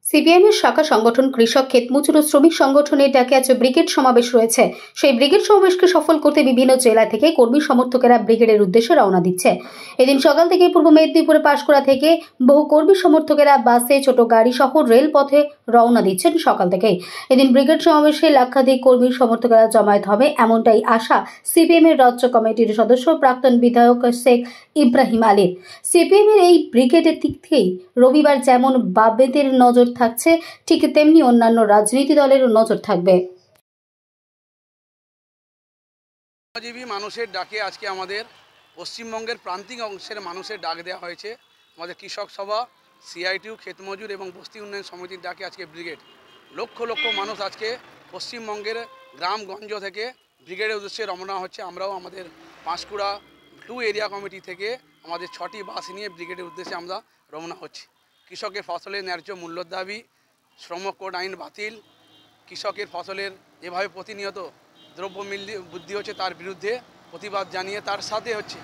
সিপিএমের শাখা সংগঠন কৃষক ক্ষেতমজুর ও শ্রমিক সংগঠনের ডাকে আজ ব্রিগেড সমাবেশ রয়েছে। সেই ব্রিগেড সমাবেশকে সফল করতে বিভিন্ন জেলা থেকে কর্মী সমর্থকেরা ব্রিগেডের উদ্দেশ্যে রওনা দিচ্ছে। এদিন সকাল থেকে পূর্ব মেদিনীপুরে পাঁশকুড়া থেকে বহু কর্মী সমর্থকেরা বাসে, ছোট গাড়ি সহ রেলপথে রওনা দিচ্ছেন সকাল থেকেই। এদিন ব্রিগেড সমাবেশে লাক্ষাধিক কর্মী সমর্থকেরা জমায়েত হবে এমনটাই আশা সিপিএমের রাজ্য কমিটির সদস্য প্রাক্তন বিধায়ক শেখ ইব্রাহিম আলীর। সিপিএমের এই ব্রিগেডের দিক থেকেই রবিবার যেমন বামেদের নজর থাকছে, ঠিক তেমনি অন্যান্য রাজনীতি দলেরও নজর থাকবে। মানুষের ডাকে আজকে আমাদের পশ্চিমবঙ্গের প্রান্তিক অংশের মানুষের ডাক দেওয়া হয়েছে। আমাদের কৃষক সভা, সিআইটিউ, ক্ষেতমজুর এবং বস্তি উন্নয়ন সমিতির ডাকে আজকে ব্রিগেড। লক্ষ লক্ষ মানুষ আজকে পশ্চিমবঙ্গের গ্রামগঞ্জ থেকে ব্রিগেডের উদ্দেশ্যে রওনা হচ্ছে। আমরাও আমাদের পাঁশকুড়া 2 এরিয়া কমিটি থেকে আমাদের 6টি বাস নিয়ে ব্রিগেডের উদ্দেশ্যে আমরা রওনা হচ্ছি। কৃষকের ফসলের ন্যায্য মূল্যের দাবি, শ্রম কোড আইন বাতিল, কৃষকের ফসলের যেভাবে প্রতিনিয়ত দ্রব্যমূল্য বৃদ্ধি হচ্ছে তার বিরুদ্ধে প্রতিবাদ জানিয়ে তার সাথে হচ্ছে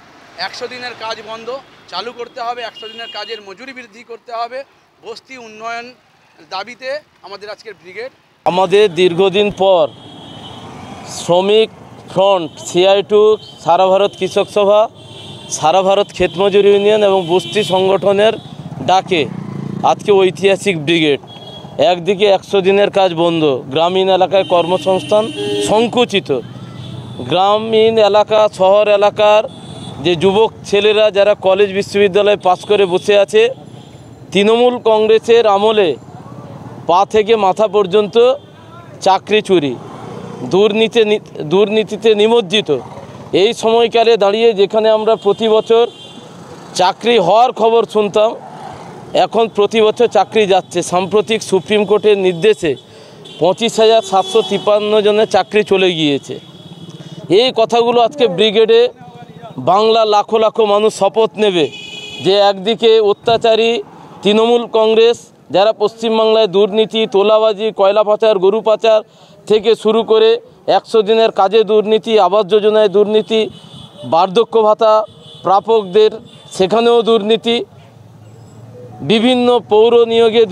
100 দিনের কাজ বন্ধ চালু করতে হবে, 100 দিনের কাজের মজুরি বৃদ্ধি করতে হবে, বস্তি উন্নয়ন দাবিতে আমাদের আজকের ব্রিগেড। আমাদের দীর্ঘদিন পর শ্রমিক ফ্রন্ট, সিআইটিউ, সারা ভারত কৃষক সভা, সারা ভারত ক্ষেতমজুর ইউনিয়ন এবং বস্তি সংগঠনের ডাকে আজকে ঐতিহাসিক ব্রিগেড। একদিকে 100 দিনের কাজ বন্ধ, গ্রামীণ এলাকায় কর্মসংস্থান সংকুচিত, গ্রামীণ এলাকা শহর এলাকার যে যুবক ছেলেরা যারা কলেজ বিশ্ববিদ্যালয়ে পাস করে বসে আছে, তৃণমূল কংগ্রেসের আমলে পা থেকে মাথা পর্যন্ত চাকরি চুরি, দুর্নীতিতে নিমজ্জিত। এই সময়কালে দাঁড়িয়ে যেখানে আমরা প্রতি বছর চাকরি হওয়ার খবর শুনতাম, এখন প্রতি বছর চাকরি যাচ্ছে। সাম্প্রতিক সুপ্রিম কোর্টের নির্দেশে 25,753 জনের চাকরি চলে গিয়েছে। এই কথাগুলো আজকে ব্রিগেডে বাংলা লাখো লাখো মানুষ শপথ নেবে যে একদিকে অত্যাচারী তৃণমূল কংগ্রেস যারা পশ্চিমবাংলায় দুর্নীতি, তোলাবাজি, কয়লা পাচার, গরু পাচার থেকে শুরু করে 100 দিনের কাজে দুর্নীতি, আবাস যোজনায় দুর্নীতি, বার্ধক্য ভাতা প্রাপকদের সেখানেও দুর্নীতি, বিভিন্ন পৌর নিয়োগে